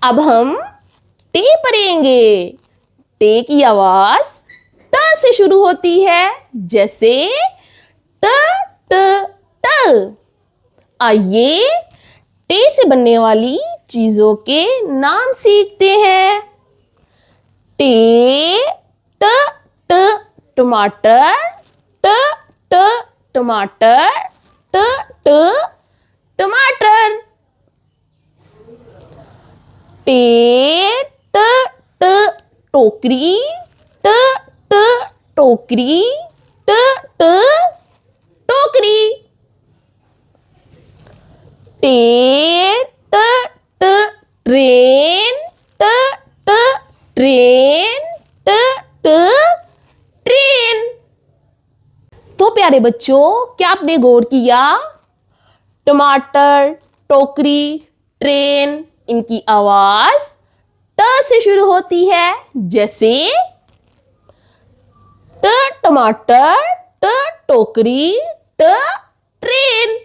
अब हम टे पढ़ेंगे। टे की आवाज ट से शुरू होती है, जैसे ट ट ट। आइए टे से बनने वाली चीजों के नाम सीखते हैं। टे ट ट टमाटर, ट ट टमाटर, ट ट टमाटर। टे ट ट टोकरी, ट ट टोकरी, ट ट टोकरी। टे ट ट ट्रेन, ट ट ट्रेन, ट ट ट्रेन। तो प्यारे बच्चों, क्या आपने गौर किया? टमाटर, टोकरी, ट्रेन, इनकी आवाज ट से शुरू होती है, जैसे ट टमाटर, ट टोकरी, ट ट्रेन।